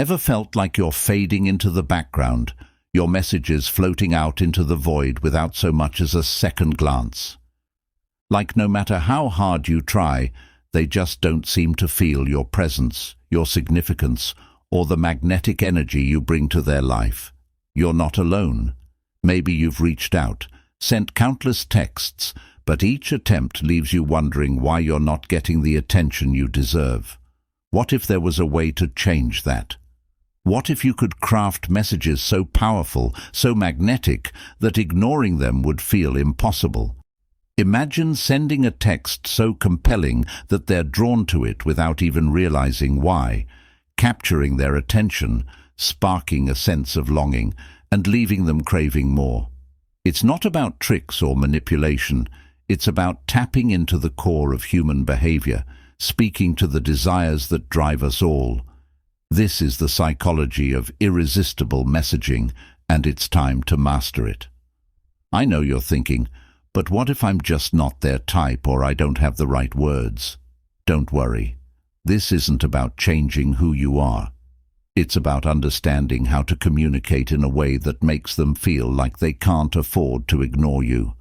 Ever felt like you're fading into the background, your messages floating out into the void without so much as a second glance? Like no matter how hard you try, they just don't seem to feel your presence, your significance, or the magnetic energy you bring to their life. You're not alone. Maybe you've reached out, sent countless texts, but each attempt leaves you wondering why you're not getting the attention you deserve. What if there was a way to change that? What if you could craft messages so powerful, so magnetic, that ignoring them would feel impossible? Imagine sending a text so compelling that they're drawn to it without even realizing why, capturing their attention, sparking a sense of longing, and leaving them craving more. It's not about tricks or manipulation. It's about tapping into the core of human behavior, speaking to the desires that drive us all. This is the psychology of irresistible messaging, and it's time to master it. I know you're thinking, but what if I'm just not their type or I don't have the right words? Don't worry. This isn't about changing who you are. It's about understanding how to communicate in a way that makes them feel like they can't afford to ignore you.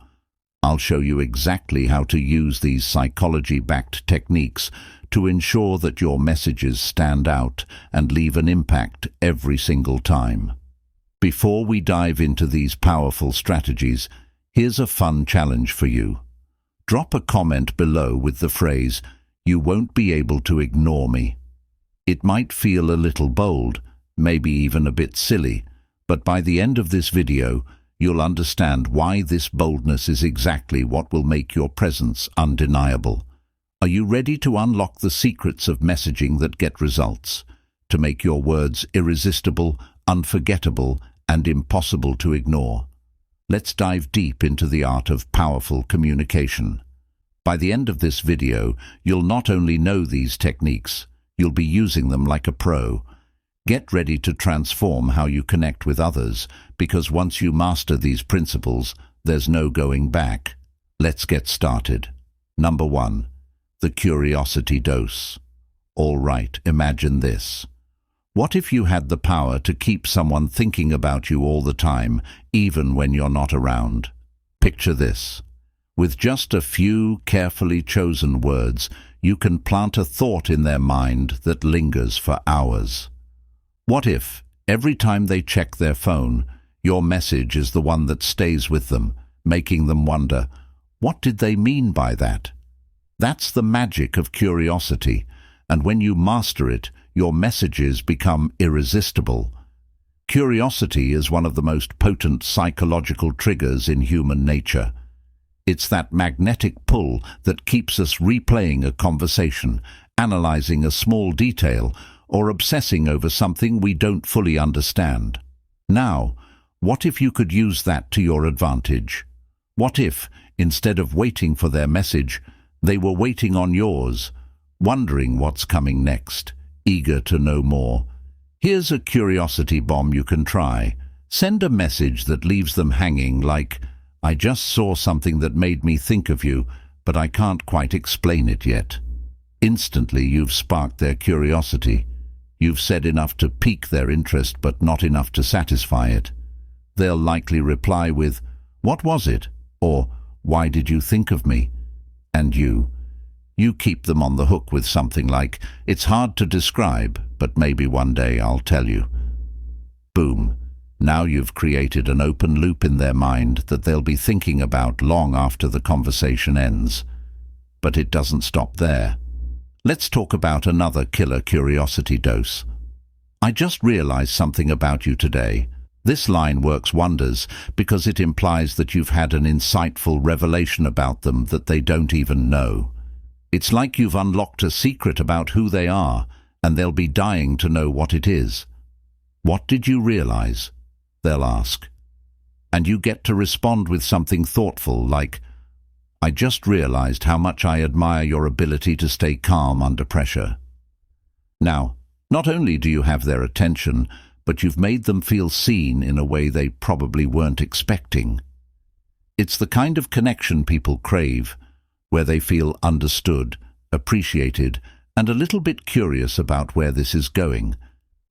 I'll show you exactly how to use these psychology-backed techniques to ensure that your messages stand out and leave an impact every single time. Before we dive into these powerful strategies, here's a fun challenge for you. Drop a comment below with the phrase, "You won't be able to ignore me." It might feel a little bold, maybe even a bit silly, but by the end of this video, you'll understand why this boldness is exactly what will make your presence undeniable. Are you ready to unlock the secrets of messaging that get results, to make your words irresistible, unforgettable, and impossible to ignore? Let's dive deep into the art of powerful communication. By the end of this video, you'll not only know these techniques, you'll be using them like a pro. Get ready to transform how you connect with others, because once you master these principles, there's no going back. Let's get started. Number 1. The curiosity dose. All right, imagine this. What if you had the power to keep someone thinking about you all the time, even when you're not around? Picture this. With just a few carefully chosen words, you can plant a thought in their mind that lingers for hours. What if, every time they check their phone, your message is the one that stays with them, making them wonder, what did they mean by that? That's the magic of curiosity, and when you master it, your messages become irresistible. Curiosity is one of the most potent psychological triggers in human nature. It's that magnetic pull that keeps us replaying a conversation, analyzing a small detail, or obsessing over something we don't fully understand. Now, what if you could use that to your advantage? What if, instead of waiting for their message, they were waiting on yours, wondering what's coming next, eager to know more? Here's a curiosity bomb you can try. Send a message that leaves them hanging like, "I just saw something that made me think of you, but I can't quite explain it yet." Instantly you've sparked their curiosity. You've said enough to pique their interest, but not enough to satisfy it. They'll likely reply with, "What was it?" or "Why did you think of me?" And you keep them on the hook with something like, "It's hard to describe, but maybe one day I'll tell you." Boom. Now you've created an open loop in their mind that they'll be thinking about long after the conversation ends. But it doesn't stop there. Let's talk about another killer curiosity dose. "I just realized something about you today." This line works wonders because it implies that you've had an insightful revelation about them that they don't even know. It's like you've unlocked a secret about who they are, and they'll be dying to know what it is. "What did you realize?" they'll ask. And you get to respond with something thoughtful like, "I just realized how much I admire your ability to stay calm under pressure." Now, not only do you have their attention, but you've made them feel seen in a way they probably weren't expecting. It's the kind of connection people crave, where they feel understood, appreciated, and a little bit curious about where this is going.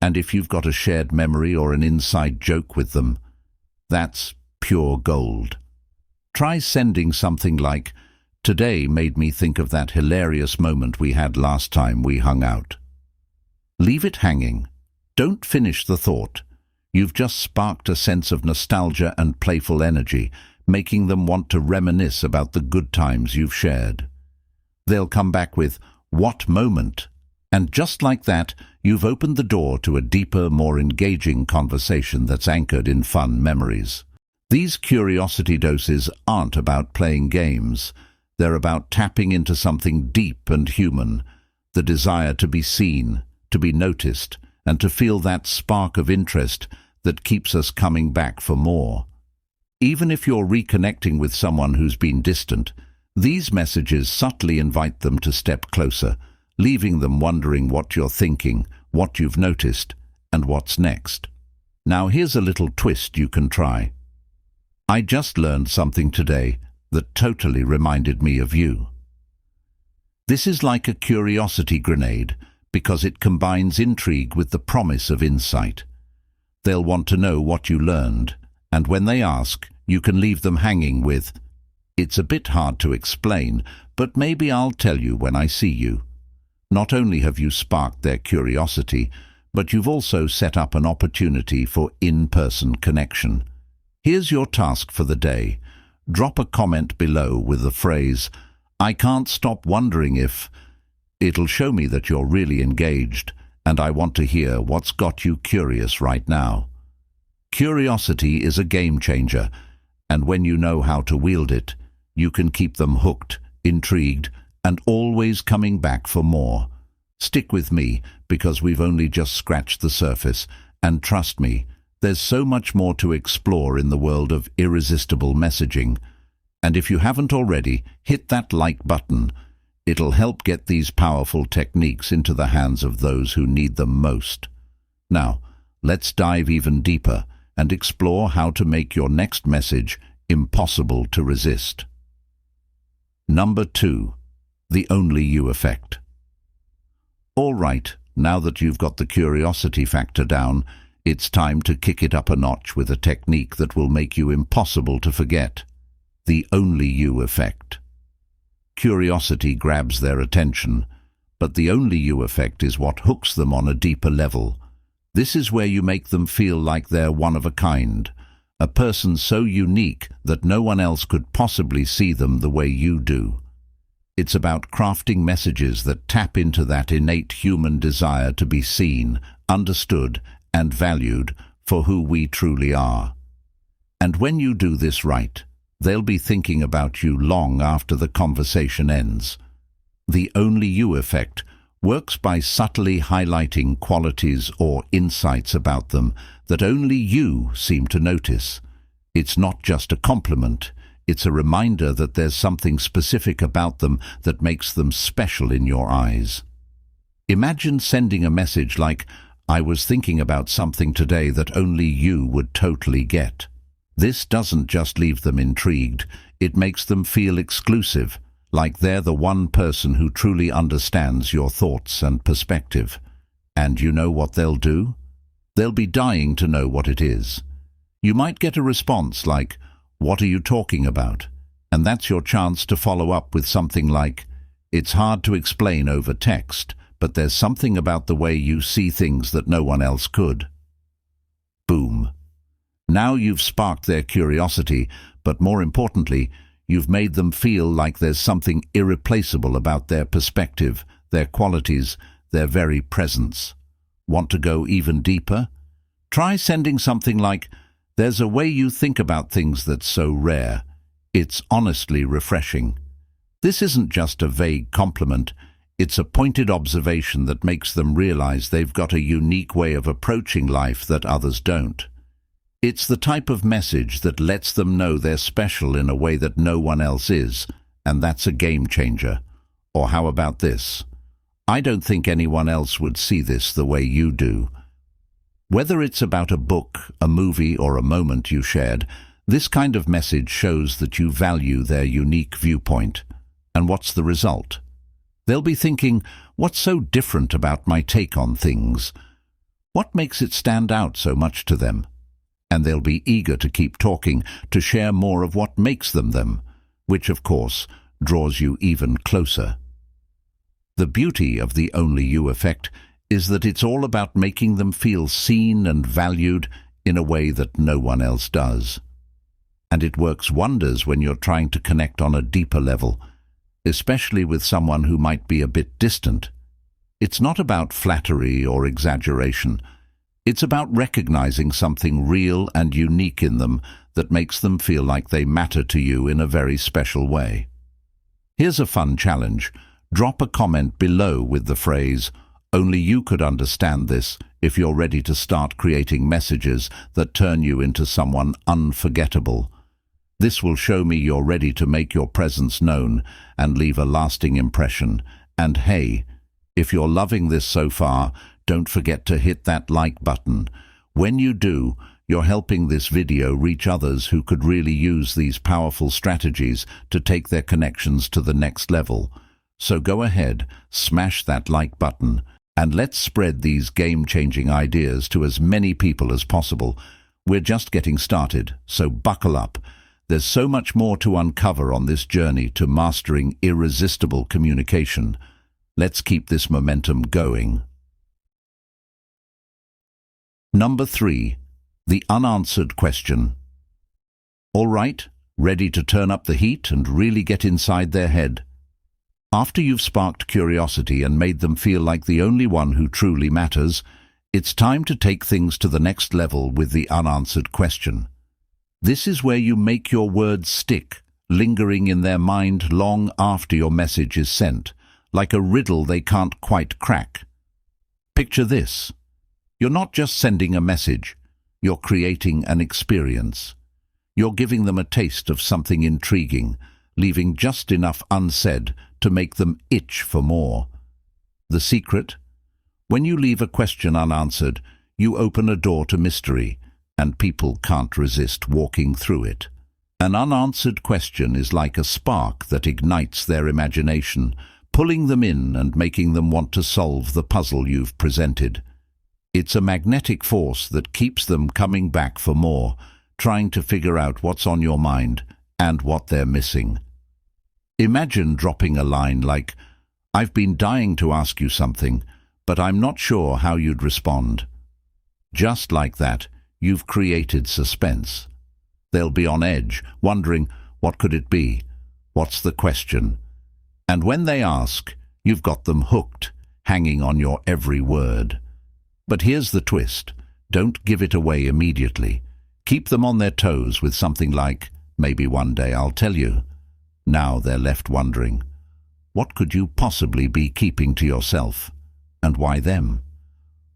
And if you've got a shared memory or an inside joke with them, that's pure gold. Try sending something like, "Today made me think of that hilarious moment we had last time we hung out." Leave it hanging. Don't finish the thought. You've just sparked a sense of nostalgia and playful energy, making them want to reminisce about the good times you've shared. They'll come back with, "What moment?" And just like that, you've opened the door to a deeper, more engaging conversation that's anchored in fun memories. These curiosity doses aren't about playing games. They're about tapping into something deep and human, the desire to be seen, to be noticed, and to feel that spark of interest that keeps us coming back for more. Even if you're reconnecting with someone who's been distant, these messages subtly invite them to step closer, leaving them wondering what you're thinking, what you've noticed, and what's next. Now here's a little twist you can try. "I just learned something today that totally reminded me of you." This is like a curiosity grenade because it combines intrigue with the promise of insight. They'll want to know what you learned, and when they ask, you can leave them hanging with, "It's a bit hard to explain, but maybe I'll tell you when I see you." Not only have you sparked their curiosity, but you've also set up an opportunity for in-person connection. Here's your task for the day. Drop a comment below with the phrase, "I can't stop wondering if..." It'll show me that you're really engaged, and I want to hear what's got you curious right now. Curiosity is a game changer, and when you know how to wield it, you can keep them hooked, intrigued, and always coming back for more. Stick with me, because we've only just scratched the surface, and trust me, there's so much more to explore in the world of irresistible messaging. And if you haven't already, hit that like button. It'll help get these powerful techniques into the hands of those who need them most. Now, let's dive even deeper and explore how to make your next message impossible to resist. Number 2. The only you effect. All right, now that you've got the curiosity factor down, it's time to kick it up a notch with a technique that will make you impossible to forget. The only you effect. Curiosity grabs their attention, but the only you effect is what hooks them on a deeper level. This is where you make them feel like they're one of a kind, a person so unique that no one else could possibly see them the way you do. It's about crafting messages that tap into that innate human desire to be seen, understood, and valued for who we truly are. And when you do this right, they'll be thinking about you long after the conversation ends. The only you effect works by subtly highlighting qualities or insights about them that only you seem to notice. It's not just a compliment. It's a reminder that there's something specific about them that makes them special in your eyes. Imagine sending a message like, "I was thinking about something today that only you would totally get." This doesn't just leave them intrigued, it makes them feel exclusive, like they're the one person who truly understands your thoughts and perspective. And you know what they'll do? They'll be dying to know what it is. You might get a response like, "What are you talking about?" And that's your chance to follow up with something like, "It's hard to explain over text, but there's something about the way you see things that no one else could." Boom. Now you've sparked their curiosity, but more importantly, you've made them feel like there's something irreplaceable about their perspective, their qualities, their very presence. Want to go even deeper? Try sending something like, "There's a way you think about things that's so rare. It's honestly refreshing." This isn't just a vague compliment. It's a pointed observation that makes them realize they've got a unique way of approaching life that others don't. It's the type of message that lets them know they're special in a way that no one else is, and that's a game changer. Or how about this? "I don't think anyone else would see this the way you do." Whether it's about a book, a movie, or a moment you shared, this kind of message shows that you value their unique viewpoint. And what's the result? They'll be thinking, "What's so different about my take on things?" What makes it stand out so much to them? And they'll be eager to keep talking, to share more of what makes them, which, of course, draws you even closer. The beauty of the Only You effect is that it's all about making them feel seen and valued in a way that no one else does. And it works wonders when you're trying to connect on a deeper level, especially with someone who might be a bit distant. It's not about flattery or exaggeration. It's about recognizing something real and unique in them that makes them feel like they matter to you in a very special way. Here's a fun challenge. Drop a comment below with the phrase, "Only you could understand this," if you're ready to start creating messages that turn you into someone unforgettable. This will show me you're ready to make your presence known and leave a lasting impression. And hey, if you're loving this so far, don't forget to hit that like button. When you do, you're helping this video reach others who could really use these powerful strategies to take their connections to the next level. So go ahead, smash that like button, and let's spread these game-changing ideas to as many people as possible. We're just getting started, so buckle up. There's so much more to uncover on this journey to mastering irresistible communication. Let's keep this momentum going. Number 3. The unanswered question. All right, ready to turn up the heat and really get inside their head? After you've sparked curiosity and made them feel like the only one who truly matters, it's time to take things to the next level with the unanswered question. This is where you make your words stick, lingering in their mind long after your message is sent, like a riddle they can't quite crack. Picture this. You're not just sending a message, you're creating an experience. You're giving them a taste of something intriguing, leaving just enough unsaid to make them itch for more. The secret? When you leave a question unanswered, you open a door to mystery, and people can't resist walking through it. An unanswered question is like a spark that ignites their imagination, pulling them in and making them want to solve the puzzle you've presented. It's a magnetic force that keeps them coming back for more, trying to figure out what's on your mind and what they're missing. Imagine dropping a line like, "I've been dying to ask you something, but I'm not sure how you'd respond." Just like that, you've created suspense. They'll be on edge, wondering, what could it be? What's the question? And when they ask, you've got them hooked, hanging on your every word. But here's the twist. Don't give it away immediately. Keep them on their toes with something like, "Maybe one day I'll tell you." Now they're left wondering, what could you possibly be keeping to yourself? And why them?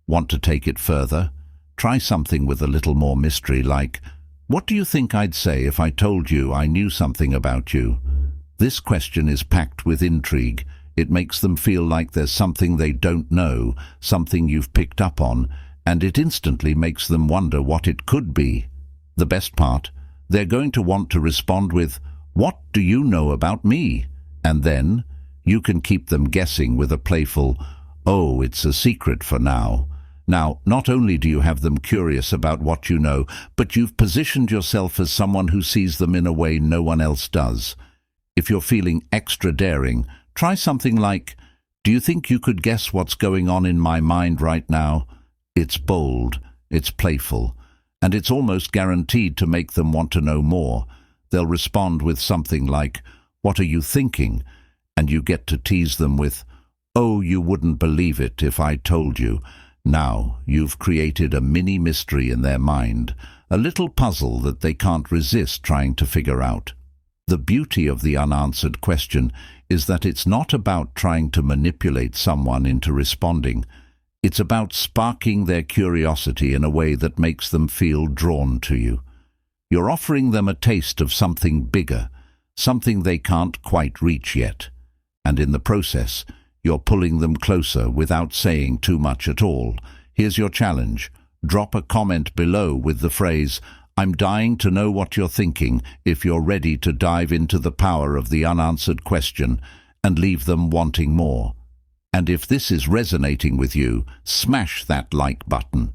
Want to take it further? Try something with a little more mystery like, "What do you think I'd say if I told you I knew something about you?" This question is packed with intrigue. It makes them feel like there's something they don't know, something you've picked up on, and it instantly makes them wonder what it could be. The best part, they're going to want to respond with, "What do you know about me?" And then you can keep them guessing with a playful, "Oh, it's a secret for now." Now, not only do you have them curious about what you know, but you've positioned yourself as someone who sees them in a way no one else does. If you're feeling extra daring, try something like, "Do you think you could guess what's going on in my mind right now?" It's bold, it's playful, and it's almost guaranteed to make them want to know more. They'll respond with something like, "What are you thinking?" And you get to tease them with, "Oh, you wouldn't believe it if I told you." Now you've created a mini mystery in their mind, a little puzzle that they can't resist trying to figure out. The beauty of the unanswered question is that it's not about trying to manipulate someone into responding. It's about sparking their curiosity in a way that makes them feel drawn to you. You're offering them a taste of something bigger, something they can't quite reach yet. And in the process, you're pulling them closer without saying too much at all. Here's your challenge. Drop a comment below with the phrase, "I'm dying to know what you're thinking," if you're ready to dive into the power of the unanswered question and leave them wanting more. And if this is resonating with you, smash that like button.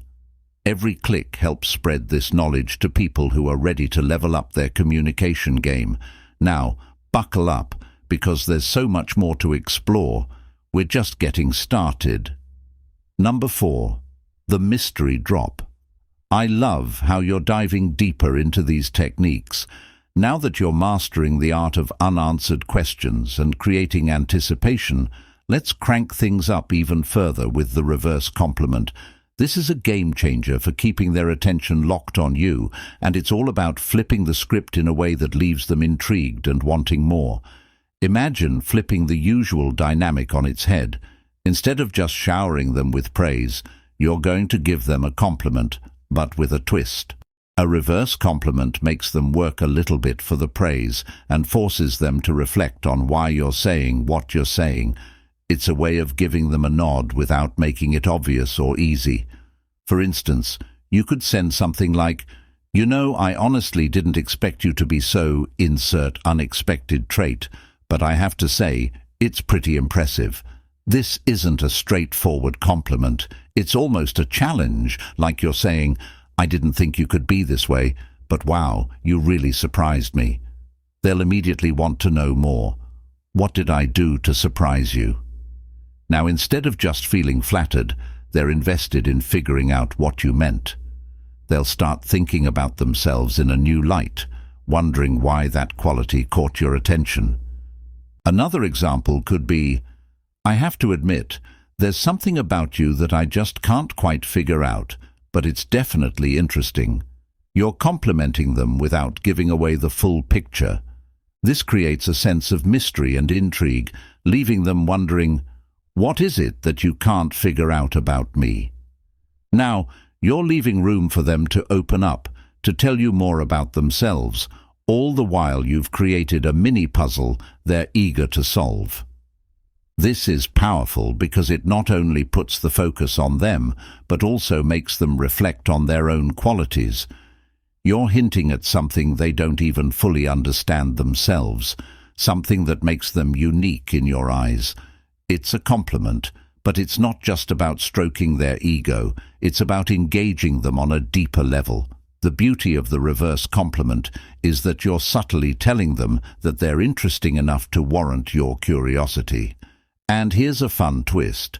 Every click helps spread this knowledge to people who are ready to level up their communication game. Now, buckle up, because there's so much more to explore. We're just getting started. Number 4. The mystery drop. I love how you're diving deeper into these techniques. Now that you're mastering the art of unanswered questions and creating anticipation, let's crank things up even further with the reverse compliment. This is a game changer for keeping their attention locked on you, and it's all about flipping the script in a way that leaves them intrigued and wanting more. Imagine flipping the usual dynamic on its head. Instead of just showering them with praise, you're going to give them a compliment, but with a twist. A reverse compliment makes them work a little bit for the praise and forces them to reflect on why you're saying what you're saying. It's a way of giving them a nod without making it obvious or easy. For instance, you could send something like, "You know, I honestly didn't expect you to be so insert unexpected trait, but I have to say, it's pretty impressive." This isn't a straightforward compliment. It's almost a challenge, like you're saying, "I didn't think you could be this way, but wow, you really surprised me." They'll immediately want to know more. What did I do to surprise you? Now, instead of just feeling flattered, they're invested in figuring out what you meant. They'll start thinking about themselves in a new light, wondering why that quality caught your attention. Another example could be, "I have to admit, there's something about you that I just can't quite figure out, but it's definitely interesting." You're complimenting them without giving away the full picture. This creates a sense of mystery and intrigue, leaving them wondering, what is it that you can't figure out about me? Now, you're leaving room for them to open up, to tell you more about themselves, all the while you've created a mini puzzle they're eager to solve. This is powerful because it not only puts the focus on them, but also makes them reflect on their own qualities. You're hinting at something they don't even fully understand themselves, something that makes them unique in your eyes. It's a compliment, but it's not just about stroking their ego, it's about engaging them on a deeper level. The beauty of the reverse compliment is that you're subtly telling them that they're interesting enough to warrant your curiosity. And here's a fun twist.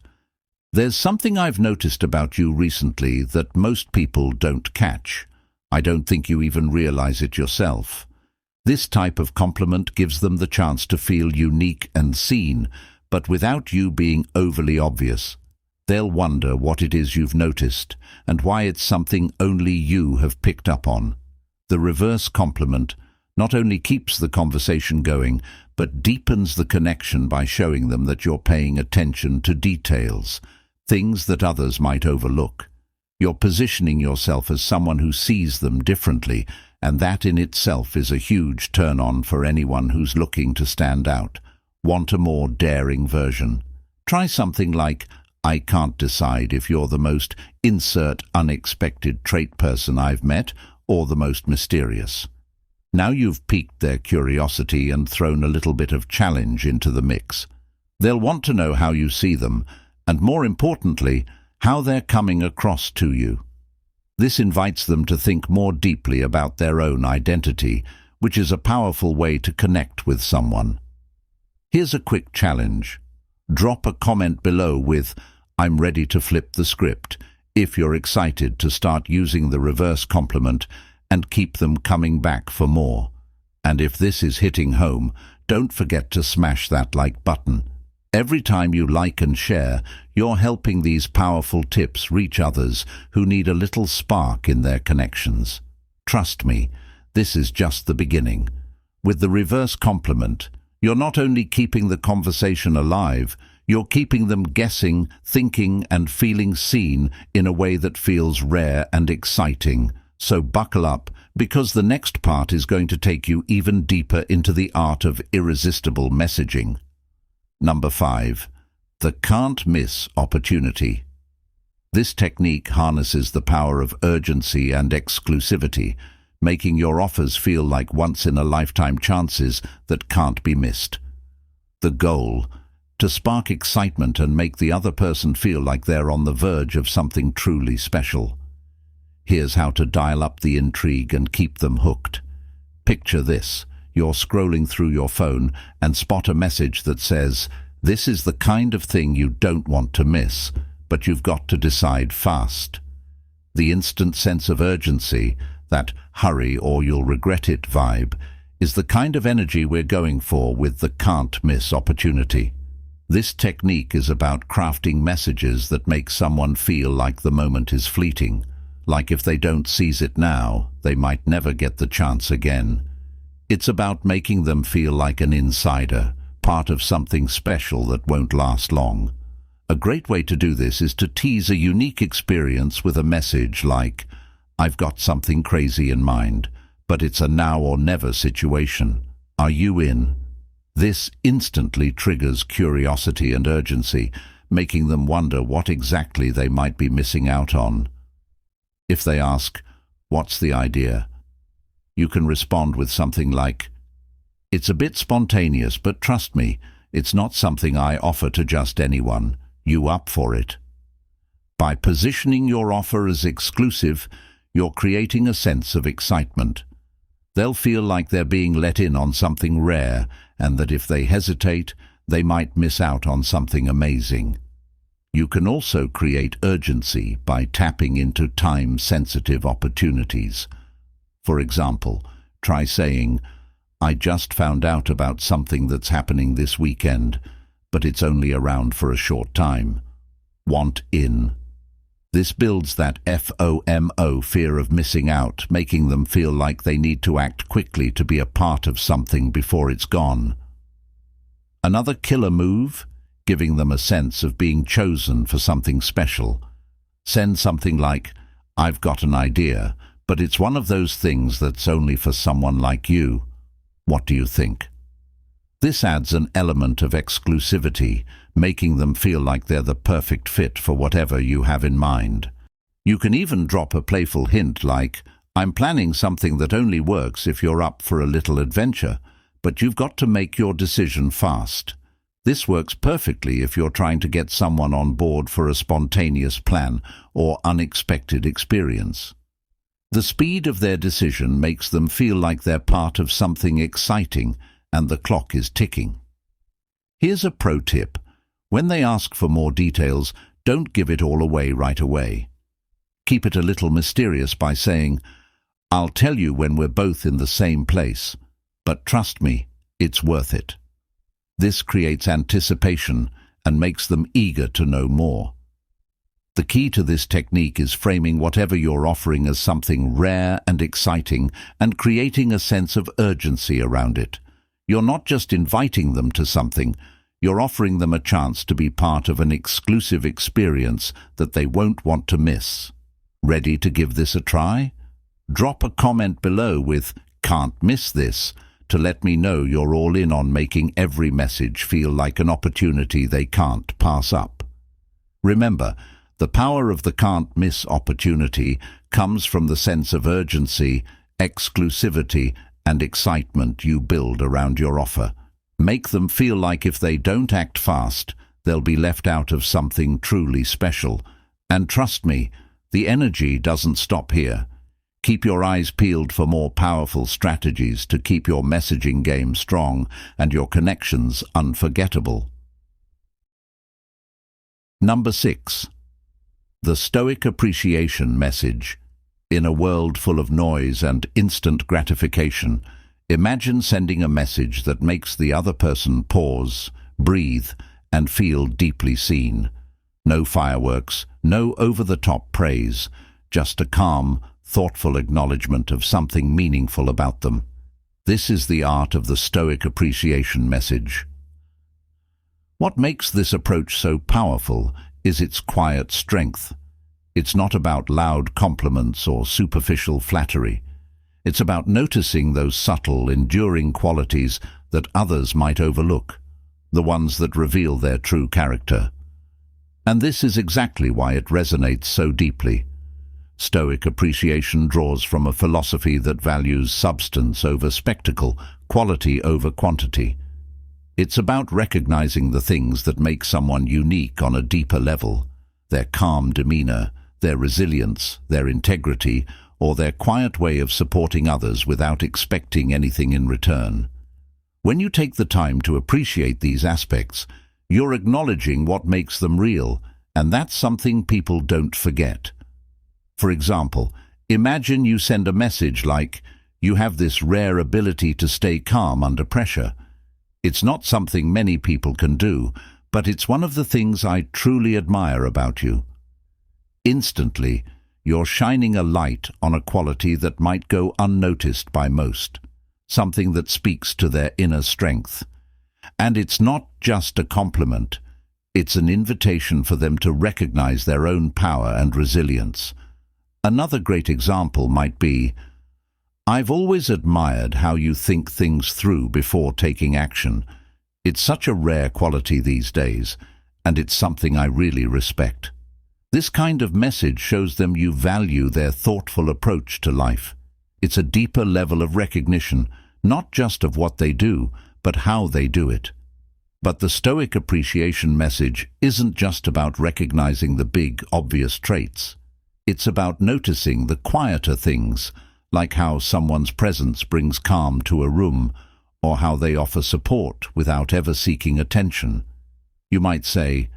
There's something I've noticed about you recently that most people don't catch. I don't think you even realize it yourself. This type of compliment gives them the chance to feel unique and seen, but without you being overly obvious. They'll wonder what it is you've noticed and why it's something only you have picked up on. The reverse compliment not only keeps the conversation going, but deepens the connection by showing them that you're paying attention to details, things that others might overlook. You're positioning yourself as someone who sees them differently, and that in itself is a huge turn-on for anyone who's looking to stand out. Want a more daring version? Try something like, "I can't decide if you're the most insert unexpected trait person I've met or the most mysterious." Now you've piqued their curiosity and thrown a little bit of challenge into the mix. They'll want to know how you see them, and more importantly, how they're coming across to you. This invites them to think more deeply about their own identity, which is a powerful way to connect with someone. Here's a quick challenge. Drop a comment below with, "I'm ready to flip the script," if you're excited to start using the reverse compliment, and keep them coming back for more. And if this is hitting home, don't forget to smash that like button. Every time you like and share, you're helping these powerful tips reach others who need a little spark in their connections. Trust me, this is just the beginning. With the reverse compliment, you're not only keeping the conversation alive, you're keeping them guessing, thinking, and feeling seen in a way that feels rare and exciting. So buckle up, because the next part is going to take you even deeper into the art of irresistible messaging. Number 5. The can't miss opportunity. This technique harnesses the power of urgency and exclusivity, making your offers feel like once-in-a-lifetime chances that can't be missed. The goal: to spark excitement and make the other person feel like they're on the verge of something truly special. Here's how to dial up the intrigue and keep them hooked. Picture this. You're scrolling through your phone and spot a message that says, "This is the kind of thing you don't want to miss, but you've got to decide fast." The instant sense of urgency, that hurry or you'll regret it vibe, is the kind of energy we're going for with the can't miss opportunity. This technique is about crafting messages that make someone feel like the moment is fleeting, like if they don't seize it now, they might never get the chance again. It's about making them feel like an insider, part of something special that won't last long. A great way to do this is to tease a unique experience with a message like, "I've got something crazy in mind, but it's a now or never situation. Are you in?" This instantly triggers curiosity and urgency, making them wonder what exactly they might be missing out on. If they ask, "What's the idea?" you can respond with something like, "It's a bit spontaneous, but trust me, it's not something I offer to just anyone. You up for it?" By positioning your offer as exclusive, you're creating a sense of excitement. They'll feel like they're being let in on something rare, and that if they hesitate, they might miss out on something amazing. You can also create urgency by tapping into time-sensitive opportunities. For example, try saying, "I just found out about something that's happening this weekend, but it's only around for a short time. Want in?" This builds that FOMO, fear of missing out, making them feel like they need to act quickly to be a part of something before it's gone. Another killer move? Giving them a sense of being chosen for something special. Send something like, "I've got an idea, but it's one of those things that's only for someone like you. What do you think?" This adds an element of exclusivity, making them feel like they're the perfect fit for whatever you have in mind. You can even drop a playful hint like, "I'm planning something that only works if you're up for a little adventure, but you've got to make your decision fast." This works perfectly if you're trying to get someone on board for a spontaneous plan or unexpected experience. The speed of their decision makes them feel like they're part of something exciting, and the clock is ticking. Here's a pro tip. When they ask for more details, don't give it all away right away. Keep it a little mysterious by saying, "I'll tell you when we're both in the same place, but trust me, it's worth it." This creates anticipation and makes them eager to know more. The key to this technique is framing whatever you're offering as something rare and exciting and creating a sense of urgency around it. You're not just inviting them to something, you're offering them a chance to be part of an exclusive experience that they won't want to miss. Ready to give this a try? Drop a comment below with "Can't miss this" to let me know you're all in on making every message feel like an opportunity they can't pass up. Remember, the power of the can't miss opportunity comes from the sense of urgency, exclusivity, and excitement you build around your offer. Make them feel like if they don't act fast, they'll be left out of something truly special. And trust me, the energy doesn't stop here. Keep your eyes peeled for more powerful strategies to keep your messaging game strong and your connections unforgettable. Number 6. The Stoic Appreciation Message. In a world full of noise and instant gratification, imagine sending a message that makes the other person pause, breathe, and feel deeply seen. No fireworks, no over-the-top praise, just a calm, thoughtful acknowledgement of something meaningful about them. This is the art of the Stoic Appreciation Message. What makes this approach so powerful is its quiet strength. It's not about loud compliments or superficial flattery. It's about noticing those subtle, enduring qualities that others might overlook, the ones that reveal their true character. And this is exactly why it resonates so deeply. Stoic appreciation draws from a philosophy that values substance over spectacle, quality over quantity. It's about recognizing the things that make someone unique on a deeper level: their calm demeanor, their resilience, their integrity, or their quiet way of supporting others without expecting anything in return. When you take the time to appreciate these aspects, you're acknowledging what makes them real, and that's something people don't forget. For example, imagine you send a message like, "You have this rare ability to stay calm under pressure." It's not something many people can do, but it's one of the things I truly admire about you. Instantly, you're shining a light on a quality that might go unnoticed by most, something that speaks to their inner strength. And it's not just a compliment, it's an invitation for them to recognize their own power and resilience. Another great example might be, "I've always admired how you think things through before taking action. It's such a rare quality these days, and it's something I really respect." This kind of message shows them you value their thoughtful approach to life. It's a deeper level of recognition, not just of what they do, but how they do it. But the Stoic appreciation message isn't just about recognizing the big, obvious traits. It's about noticing the quieter things, like how someone's presence brings calm to a room, or how they offer support without ever seeking attention. You might say,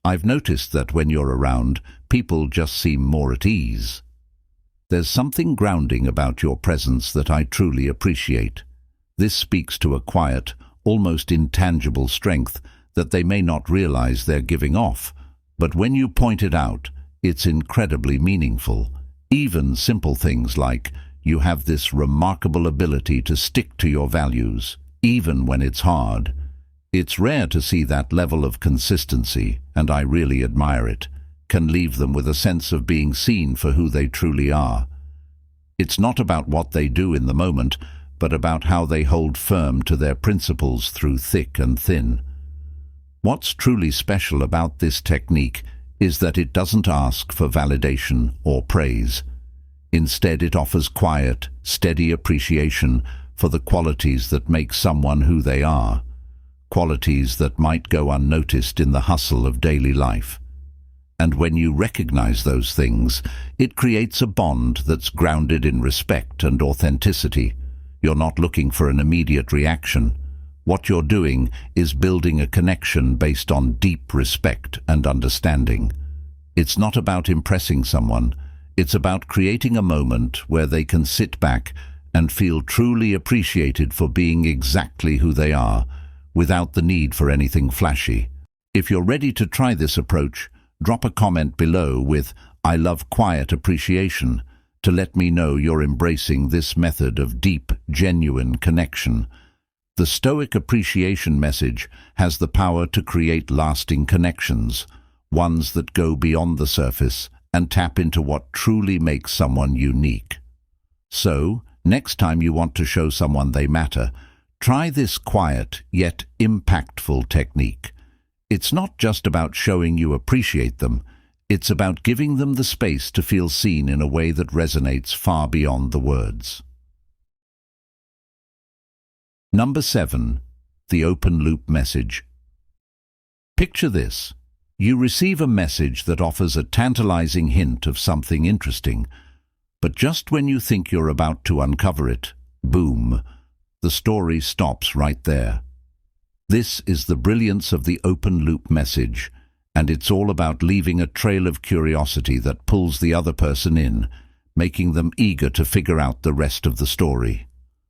"I've noticed that when you're around, people just seem more at ease. There's something grounding about your presence that I truly appreciate." This speaks to a quiet, almost intangible strength that they may not realize they're giving off, but when you point it out, it's incredibly meaningful. Even simple things like, "You have this remarkable ability to stick to your values, even when it's hard." It's rare to see that level of consistency, and I really admire it. Can leave them with a sense of being seen for who they truly are. It's not about what they do in the moment, but about how they hold firm to their principles through thick and thin. What's truly special about this technique is that it doesn't ask for validation or praise. Instead, it offers quiet, steady appreciation for the qualities that make someone who they are, qualities that might go unnoticed in the hustle of daily life. And when you recognize those things, it creates a bond that's grounded in respect and authenticity. You're not looking for an immediate reaction. What you're doing is building a connection based on deep respect and understanding. It's not about impressing someone. It's about creating a moment where they can sit back and feel truly appreciated for being exactly who they are, without the need for anything flashy. If you're ready to try this approach, drop a comment below with "I love quiet appreciation" to let me know you're embracing this method of deep, genuine connection. The Stoic appreciation message has the power to create lasting connections, ones that go beyond the surface and tap into what truly makes someone unique. So, next time you want to show someone they matter, try this quiet yet impactful technique. It's not just about showing you appreciate them, it's about giving them the space to feel seen in a way that resonates far beyond the words. Number 7. The open loop message. Picture this. You receive a message that offers a tantalizing hint of something interesting, but just when you think you're about to uncover it, boom, the story stops right there. This is the brilliance of the open loop message, and it's all about leaving a trail of curiosity that pulls the other person in, making them eager to figure out the rest of the story.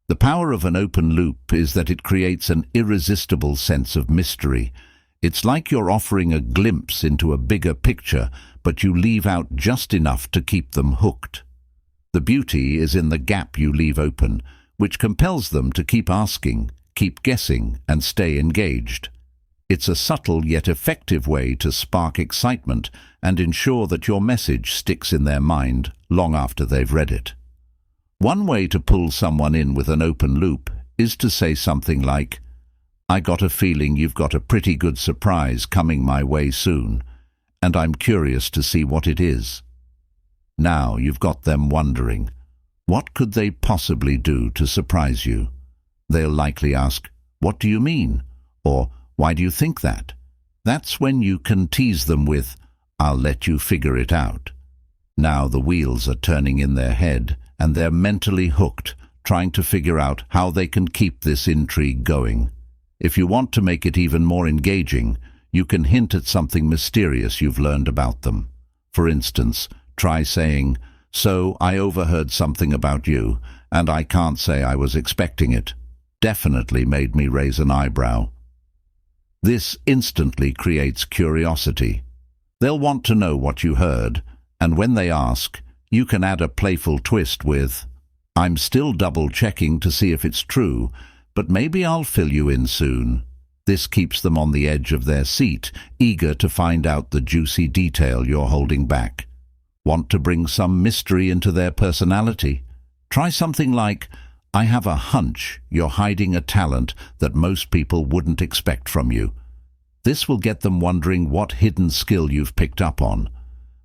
The power of an open loop is that it creates an irresistible sense of mystery. It's like you're offering a glimpse into a bigger picture, but you leave out just enough to keep them hooked. The beauty is in the gap you leave open, which compels them to keep asking, keep guessing, and stay engaged. It's a subtle yet effective way to spark excitement and ensure that your message sticks in their mind long after they've read it. One way to pull someone in with an open loop is to say something like, "I got a feeling you've got a pretty good surprise coming my way soon, and I'm curious to see what it is." Now you've got them wondering, what could they possibly do to surprise you? They'll likely ask, "What do you mean?" Or, "Why do you think that?" That's when you can tease them with, "I'll let you figure it out." Now the wheels are turning in their head, and they're mentally hooked, trying to figure out how they can keep this intrigue going. If you want to make it even more engaging, you can hint at something mysterious you've learned about them. For instance, try saying, "So I overheard something about you, and I can't say I was expecting it. Definitely made me raise an eyebrow." This instantly creates curiosity. They'll want to know what you heard, and when they ask, you can add a playful twist with, "I'm still double-checking to see if it's true, but maybe I'll fill you in soon." This keeps them on the edge of their seat, eager to find out the juicy detail you're holding back. Want to bring some mystery into their personality? Try something like, "I have a hunch you're hiding a talent that most people wouldn't expect from you." This will get them wondering what hidden skill you've picked up on.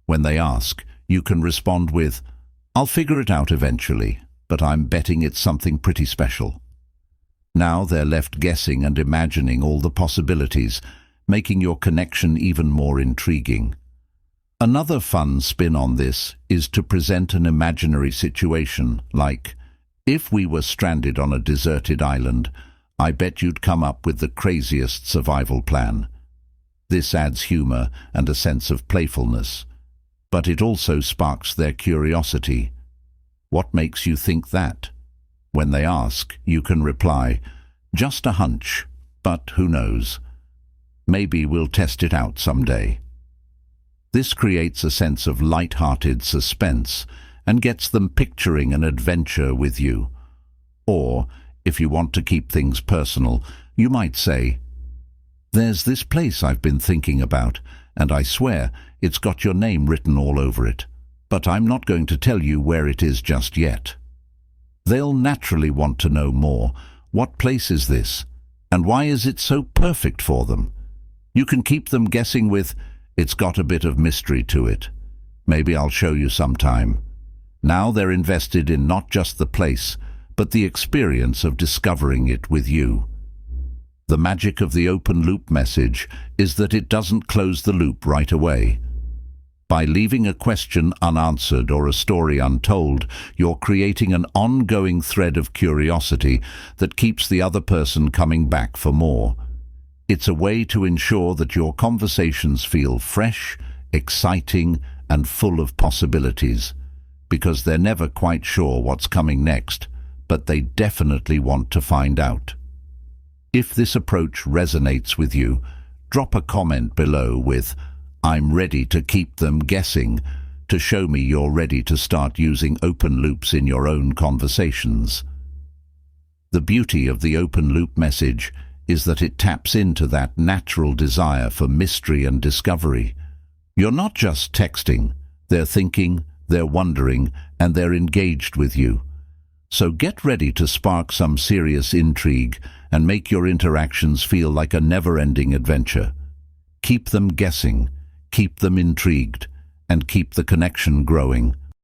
When they ask, you can respond with, "I'll figure it out eventually, but I'm betting it's something pretty special." Now they're left guessing and imagining all the possibilities, making your connection even more intriguing. Another fun spin on this is to present an imaginary situation, like, "If we were stranded on a deserted island, I bet you'd come up with the craziest survival plan." This adds humor and a sense of playfulness, but it also sparks their curiosity. "What makes you think that?" When they ask, you can reply, "Just a hunch, but who knows? Maybe we'll test it out someday." This creates a sense of light-hearted suspense and gets them picturing an adventure with you. Or, if you want to keep things personal, you might say, "There's this place I've been thinking about, and I swear it's got your name written all over it, but I'm not going to tell you where it is just yet." They'll naturally want to know more. What place is this? And why is it so perfect for them? You can keep them guessing with, "It's got a bit of mystery to it. Maybe I'll show you sometime." Now they're invested in not just the place, but the experience of discovering it with you. The magic of the open-loop message is that it doesn't close the loop right away. By leaving a question unanswered or a story untold, you're creating an ongoing thread of curiosity that keeps the other person coming back for more. It's a way to ensure that your conversations feel fresh, exciting, and full of possibilities, because they're never quite sure what's coming next, but they definitely want to find out. If this approach resonates with you, drop a comment below with, "I'm ready to keep them guessing," to show me you're ready to start using open loops in your own conversations. The beauty of the open loop message is that it taps into that natural desire for mystery and discovery. You're not just texting, they're thinking, they're wondering, and they're engaged with you. So get ready to spark some serious intrigue and make your interactions feel like a never-ending adventure. Keep them guessing, keep them intrigued, and keep the connection growing.